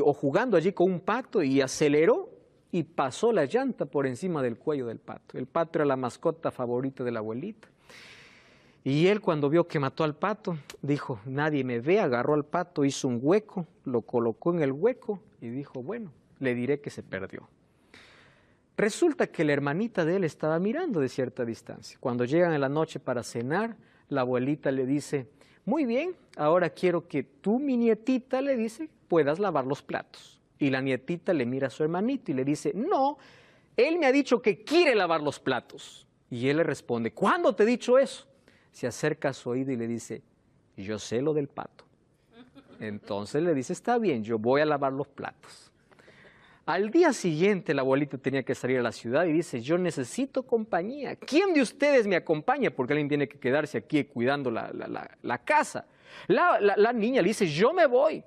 o jugando allí con un pato y aceleró y pasó la llanta por encima del cuello del pato. El pato era la mascota favorita de la abuelita. Y él cuando vio que mató al pato, dijo, nadie me ve, agarró al pato, hizo un hueco, lo colocó en el hueco y dijo, bueno, le diré que se perdió. Resulta que la hermanita de él estaba mirando de cierta distancia. Cuando llegan en la noche para cenar, la abuelita le dice, muy bien, ahora quiero que tú, mi nietita, le dice, puedas lavar los platos. Y la nietita le mira a su hermanito y le dice, no, él me ha dicho que quiere lavar los platos. Y él le responde, ¿cuándo te he dicho eso? Se acerca a su oído y le dice, yo sé lo del pato. Entonces le dice, está bien, yo voy a lavar los platos. Al día siguiente la abuelita tenía que salir a la ciudad y dice, yo necesito compañía. ¿Quién de ustedes me acompaña? Porque alguien tiene que quedarse aquí cuidando la casa. La niña le dice, yo me voy.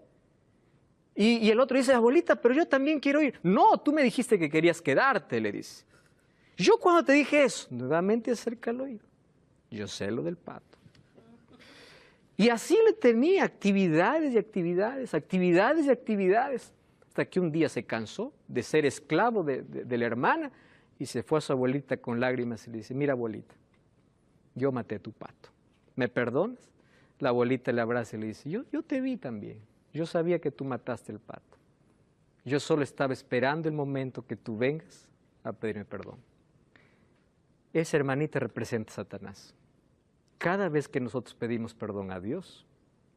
Y el otro dice, abuelita, pero yo también quiero ir. No, tú me dijiste que querías quedarte, le dice. Yo cuando te dije eso, nuevamente acerca al oído. Yo sé lo del pato. Y así le tenía actividades y actividades, actividades y actividades. Hasta que un día se cansó de ser esclavo de la hermana y se fue a su abuelita con lágrimas y le dice, mira abuelita, yo maté a tu pato, ¿me perdonas? La abuelita le abraza y le dice, yo te vi también, yo sabía que tú mataste el pato. Yo solo estaba esperando el momento que tú vengas a pedirme perdón. Esa hermanita representa a Satanás. Cada vez que nosotros pedimos perdón a Dios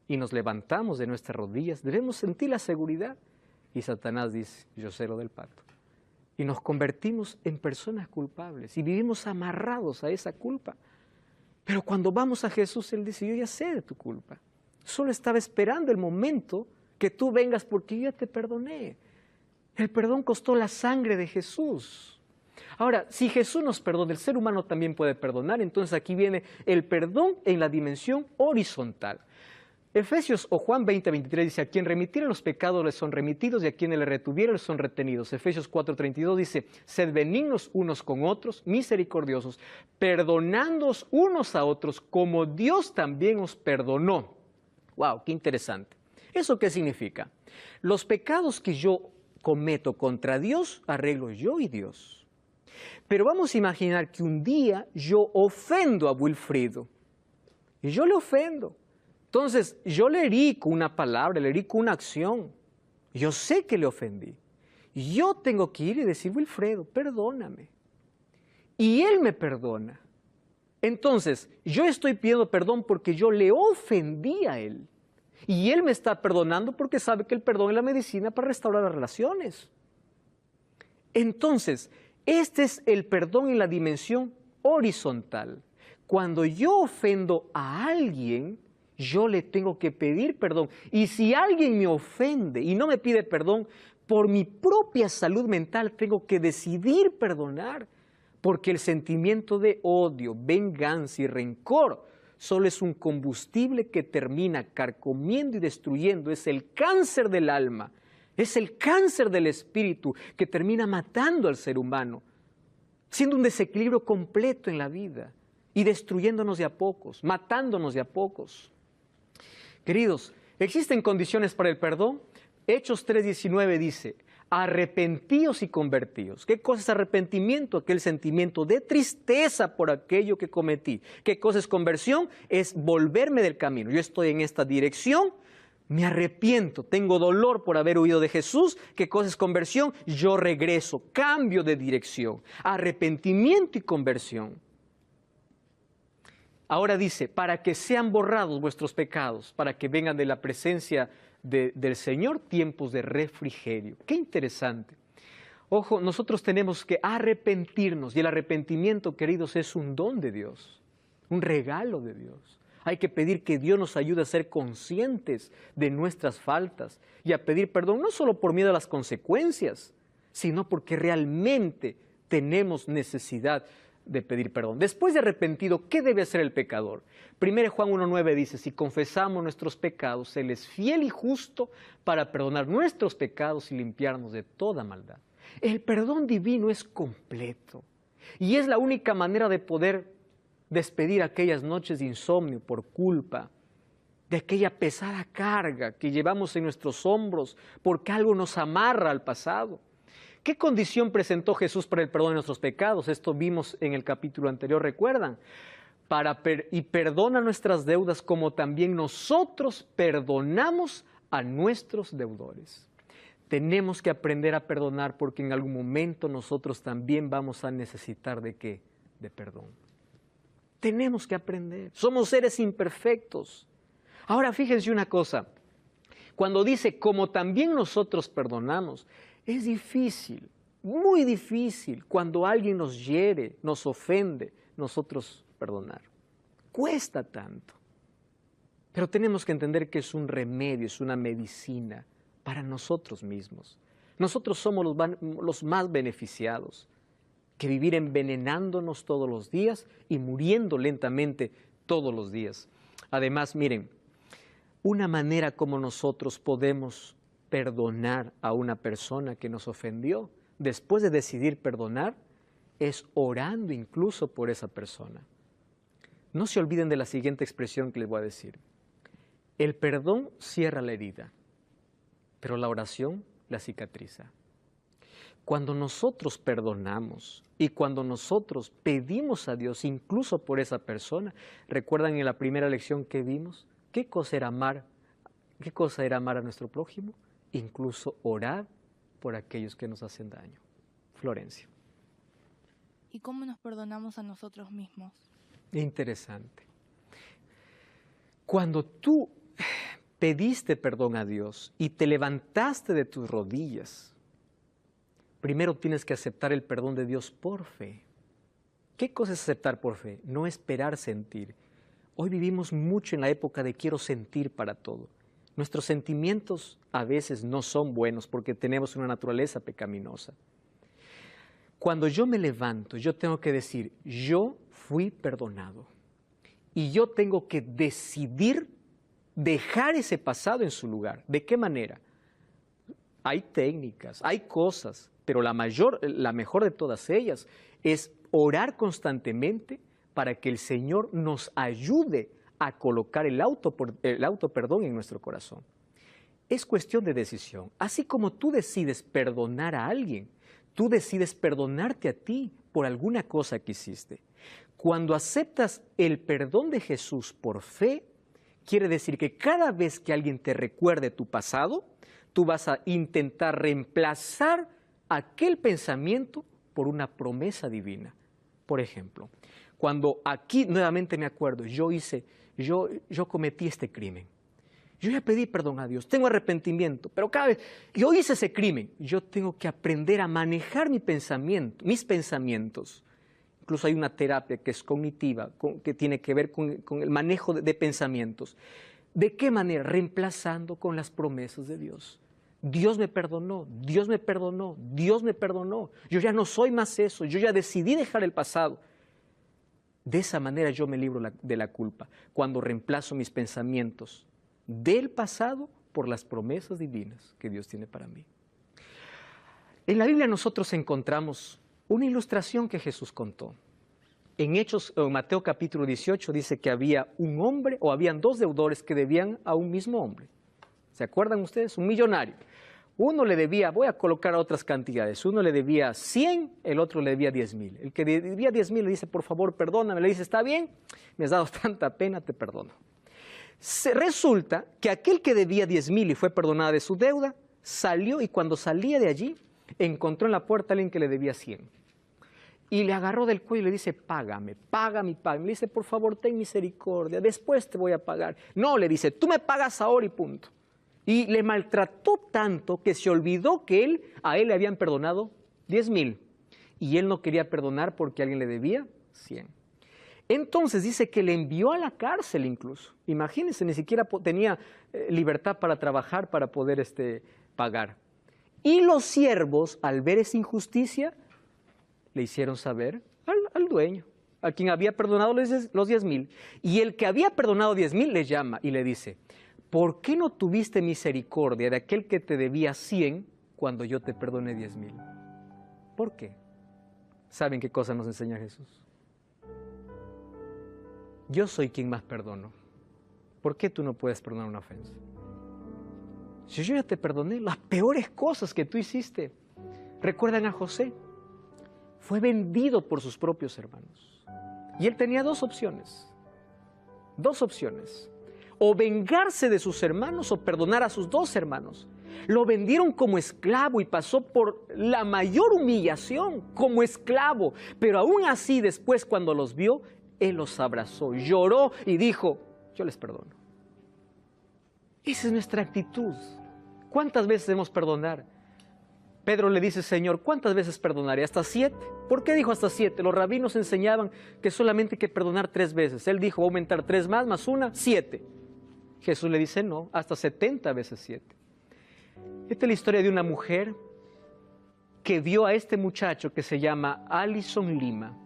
y nos levantamos de nuestras rodillas, debemos sentir la seguridad. Y Satanás dice, yo sé lo del pato. Y nos convertimos en personas culpables y vivimos amarrados a esa culpa. Pero cuando vamos a Jesús, Él dice, yo ya sé de tu culpa. Solo estaba esperando el momento que tú vengas porque yo ya te perdoné. El perdón costó la sangre de Jesús. Ahora, si Jesús nos perdona, el ser humano también puede perdonar. Entonces aquí viene el perdón en la dimensión horizontal. Efesios o Juan 20:23 dice, a quien remitiere los pecados les son remitidos y a quien le retuviere les son retenidos. Efesios 4:32 dice, sed benignos unos con otros, misericordiosos, perdonándoos unos a otros como Dios también os perdonó. ¡Wow! ¡Qué interesante! ¿Eso qué significa? Los pecados que yo cometo contra Dios, arreglo yo y Dios. Pero vamos a imaginar que un día yo ofendo a Wilfrido y yo le ofendo. Entonces, yo le herí con una palabra, le herí con una acción. Yo sé que le ofendí. Yo tengo que ir y decir, Wilfredo, perdóname. Y él me perdona. Entonces, yo estoy pidiendo perdón porque yo le ofendí a él. Y él me está perdonando porque sabe que el perdón es la medicina para restaurar las relaciones. Entonces, este es el perdón en la dimensión horizontal. Cuando yo ofendo a alguien, yo le tengo que pedir perdón. Y si alguien me ofende y no me pide perdón, por mi propia salud mental tengo que decidir perdonar. Porque el sentimiento de odio, venganza y rencor solo es un combustible que termina carcomiendo y destruyendo. Es el cáncer del alma, es el cáncer del espíritu que termina matando al ser humano, siendo un desequilibrio completo en la vida. y destruyéndonos de a pocos, matándonos de a pocos. Queridos, ¿existen condiciones para el perdón? Hechos 3:19 dice, arrepentíos y convertíos. ¿Qué cosa es arrepentimiento? Aquel sentimiento de tristeza por aquello que cometí. ¿Qué cosa es conversión? Es volverme del camino. Yo estoy en esta dirección, me arrepiento, tengo dolor por haber huido de Jesús. ¿Qué cosa es conversión? Yo regreso, cambio de dirección. Arrepentimiento y conversión. Ahora dice, para que sean borrados vuestros pecados, para que vengan de la presencia del Señor tiempos de refrigerio. Qué interesante. Ojo, nosotros tenemos que arrepentirnos y el arrepentimiento, queridos, es un don de Dios, un regalo de Dios. Hay que pedir que Dios nos ayude a ser conscientes de nuestras faltas y a pedir perdón no solo por miedo a las consecuencias, sino porque realmente tenemos necesidad de pedir perdón. Después de arrepentido, ¿qué debe hacer el pecador? 1 Juan 1:9 dice, si confesamos nuestros pecados, Él es fiel y justo para perdonar nuestros pecados y limpiarnos de toda maldad. El perdón divino es completo y es la única manera de poder despedir aquellas noches de insomnio por culpa, de aquella pesada carga que llevamos en nuestros hombros porque algo nos amarra al pasado. ¿Qué condición presentó Jesús para el perdón de nuestros pecados? Esto vimos en el capítulo anterior, ¿recuerdan? Y perdona nuestras deudas como también nosotros perdonamos a nuestros deudores. Tenemos que aprender a perdonar porque en algún momento nosotros también vamos a necesitar ¿de qué? De perdón. Tenemos que aprender. Somos seres imperfectos. Ahora fíjense una cosa. Cuando dice como también nosotros perdonamos, es difícil, muy difícil, cuando alguien nos hiere, nos ofende, nosotros perdonar. Cuesta tanto. Pero tenemos que entender que es un remedio, es una medicina para nosotros mismos. Nosotros somos los más beneficiados que vivir envenenándonos todos los días y muriendo lentamente todos los días. Además, miren, una manera como nosotros podemos perdonar a una persona que nos ofendió, después de decidir perdonar, es orando incluso por esa persona. No se olviden de la siguiente expresión que les voy a decir. El perdón cierra la herida, pero la oración la cicatriza. Cuando nosotros perdonamos y cuando nosotros pedimos a Dios incluso por esa persona, ¿recuerdan en la primera lección que vimos? ¿Qué cosa era amar? ¿Qué cosa era amar a nuestro prójimo? Incluso orar por aquellos que nos hacen daño. Florencia. ¿Y cómo nos perdonamos a nosotros mismos? Interesante. Cuando tú pediste perdón a Dios y te levantaste de tus rodillas, primero tienes que aceptar el perdón de Dios por fe. ¿Qué cosa es aceptar por fe? No esperar sentir. Hoy vivimos mucho en la época de quiero sentir para todo. Nuestros sentimientos a veces no son buenos porque tenemos una naturaleza pecaminosa. Cuando yo me levanto, yo tengo que decir, yo fui perdonado. Y yo tengo que decidir dejar ese pasado en su lugar. ¿De qué manera? Hay técnicas, hay cosas, pero la mejor de todas ellas es orar constantemente para que el Señor nos ayude a colocar el autoperdón en nuestro corazón. Es cuestión de decisión. Así como tú decides perdonar a alguien, tú decides perdonarte a ti por alguna cosa que hiciste. Cuando aceptas el perdón de Jesús por fe, quiere decir que cada vez que alguien te recuerde tu pasado, tú vas a intentar reemplazar aquel pensamiento por una promesa divina. Por ejemplo, cuando aquí nuevamente me acuerdo, yo cometí este crimen. Yo ya pedí perdón a Dios, tengo arrepentimiento, pero cada vez yo hice ese crimen, yo tengo que aprender a manejar mis pensamientos. Incluso hay una terapia que es cognitiva, que tiene que ver con el manejo de pensamientos. ¿De qué manera? Reemplazando con las promesas de Dios. Dios me perdonó, Dios me perdonó, Dios me perdonó. Yo ya no soy más eso, yo ya decidí dejar el pasado. De esa manera yo me libro de la culpa, cuando reemplazo mis pensamientos del pasado por las promesas divinas que Dios tiene para mí. En la Biblia nosotros encontramos una ilustración que Jesús contó. En Mateo capítulo 18 dice que había un hombre o habían dos deudores que debían a un mismo hombre. ¿Se acuerdan ustedes? Un millonario. Uno le debía, voy a colocar otras cantidades, uno le debía 100, el otro le debía 10,000. El que debía 10,000 le dice, por favor, perdóname. Le dice, está bien, me has dado tanta pena, te perdono. Resulta que aquel que debía 10,000 y fue perdonado de su deuda, salió y cuando salía de allí, encontró en la puerta a alguien que le debía 100. Y le agarró del cuello y le dice, págame, págame. Le dice, por favor, ten misericordia, después te voy a pagar. No, le dice, tú me pagas ahora y punto. Y le maltrató tanto que se olvidó que a él le habían perdonado 10,000. Y él no quería perdonar porque alguien le debía 100. Entonces dice que le envió a la cárcel incluso. Imagínense, ni siquiera tenía libertad para trabajar, para poder pagar. Y los siervos, al ver esa injusticia, le hicieron saber al dueño, a quien había perdonado los 10,000. Y el que había perdonado 10,000 le llama y le dice, ¿por qué no tuviste misericordia de aquel que te debía 100 cuando yo te perdoné 10,000? ¿Por qué? ¿Saben qué cosa nos enseña Jesús? Yo soy quien más perdono. ¿Por qué tú no puedes perdonar una ofensa? Si yo ya te perdoné las peores cosas que tú hiciste. ¿Recuerdan a José? Fue vendido por sus propios hermanos. Y él tenía dos opciones. Dos opciones. O vengarse de sus hermanos o perdonar a sus dos hermanos. Lo vendieron como esclavo y pasó por la mayor humillación como esclavo. Pero aún así, después cuando los vio, él los abrazó, lloró y dijo, yo les perdono. Esa es nuestra actitud. ¿Cuántas veces debemos perdonar? Pedro le dice, Señor, ¿cuántas veces perdonaré? ¿Hasta 7? ¿Por qué dijo hasta 7? Los rabinos enseñaban que solamente hay que perdonar 3 veces. Él dijo, va a aumentar 3 más 1, 7. Jesús le dice, no, hasta 70 veces 7. Esta es la historia de una mujer que vio a este muchacho que se llama Alison Lima.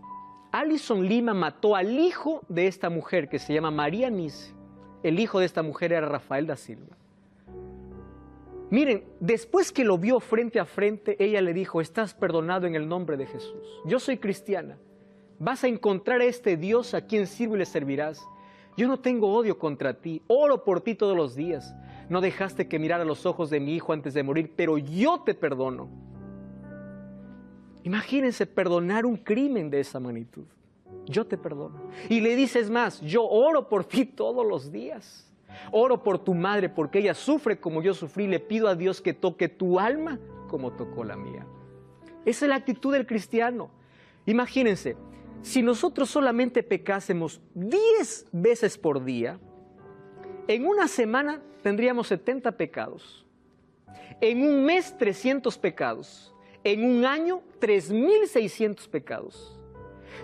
Alison Lima mató al hijo de esta mujer que se llama María Nice. El hijo de esta mujer era Rafael da Silva. Miren, después que lo vio frente a frente, ella le dijo, estás perdonado en el nombre de Jesús. Yo soy cristiana. Vas a encontrar a este Dios a quien sirvo y le servirás. Yo no tengo odio contra ti. Oro por ti todos los días. No dejaste que mirara los ojos de mi hijo antes de morir, pero yo te perdono. Imagínense perdonar un crimen de esa magnitud. Yo te perdono. Y le dices más, yo oro por ti todos los días. Oro por tu madre porque ella sufre como yo sufrí. Le pido a Dios que toque tu alma como tocó la mía. Esa es la actitud del cristiano. Imagínense, si nosotros solamente pecásemos 10 veces por día, en una semana tendríamos 70 pecados. En un mes 300 pecados. En un año 3,600 pecados.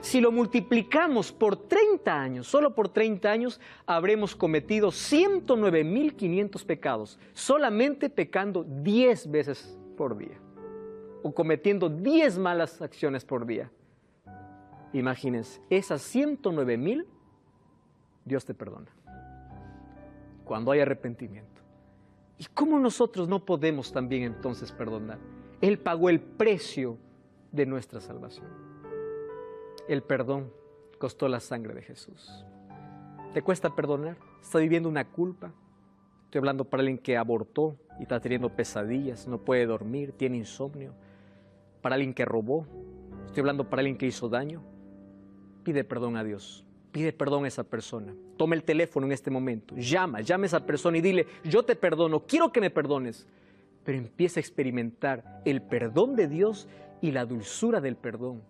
Si lo multiplicamos por 30 años, solo por 30 años, habremos cometido 109,500 pecados, solamente pecando 10 veces por día, o cometiendo 10 malas acciones por día. Imagínense, esas 109,000, Dios te perdona, cuando hay arrepentimiento. ¿Y cómo nosotros no podemos también entonces perdonar? Él pagó el precio de nuestra salvación. El perdón costó la sangre de Jesús. ¿Te cuesta perdonar? ¿Estás viviendo una culpa? Estoy hablando para alguien que abortó y está teniendo pesadillas, no puede dormir, tiene insomnio. Para alguien que robó. Estoy hablando para alguien que hizo daño. Pide perdón a Dios. Pide perdón a esa persona. Toma el teléfono en este momento. Llama a esa persona y dile, yo te perdono, quiero que me perdones. Pero empieza a experimentar el perdón de Dios y la dulzura del perdón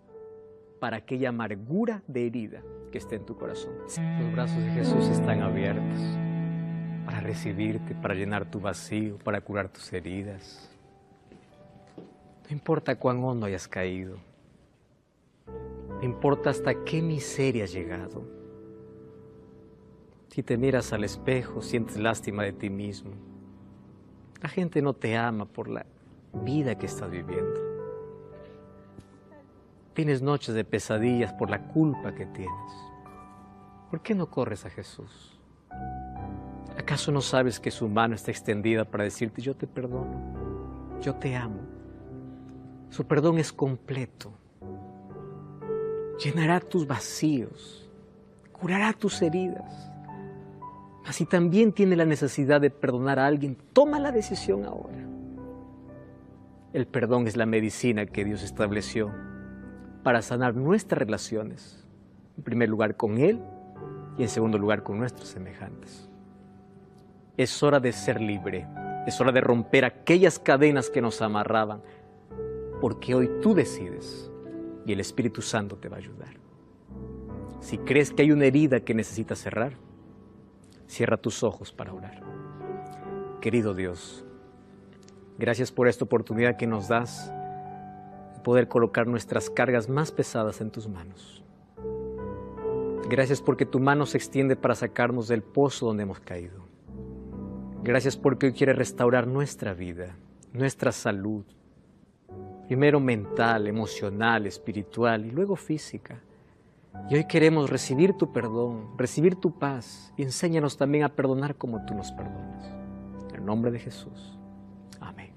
para aquella amargura de herida que esté en tu corazón. Los brazos de Jesús están abiertos para recibirte, para llenar tu vacío, para curar tus heridas. No importa cuán hondo hayas caído, no importa hasta qué miseria has llegado. Si te miras al espejo, sientes lástima de ti mismo. La gente no te ama por la vida que estás viviendo. Tienes noches de pesadillas por la culpa que tienes. ¿Por qué no corres a Jesús? ¿Acaso no sabes que su mano está extendida para decirte, yo te perdono, yo te amo? Su perdón es completo. llenará tus vacíos, curará tus heridas. Mas si también tienes la necesidad de perdonar a alguien, toma la decisión ahora. El perdón es la medicina que Dios estableció para sanar nuestras relaciones, en primer lugar con Él y en segundo lugar con nuestros semejantes. Es hora de ser libre, es hora de romper aquellas cadenas que nos amarraban, porque hoy tú decides y el Espíritu Santo te va a ayudar. Si crees que hay una herida que necesitas cerrar, cierra tus ojos para orar. Querido Dios, gracias por esta oportunidad que nos das de poder colocar nuestras cargas más pesadas en tus manos. Gracias porque tu mano se extiende para sacarnos del pozo donde hemos caído. Gracias porque hoy quieres restaurar nuestra vida, nuestra salud, primero mental, emocional, espiritual y luego física. Y hoy queremos recibir tu perdón, recibir tu paz y enséñanos también a perdonar como tú nos perdonas. En el nombre de Jesús. Amén.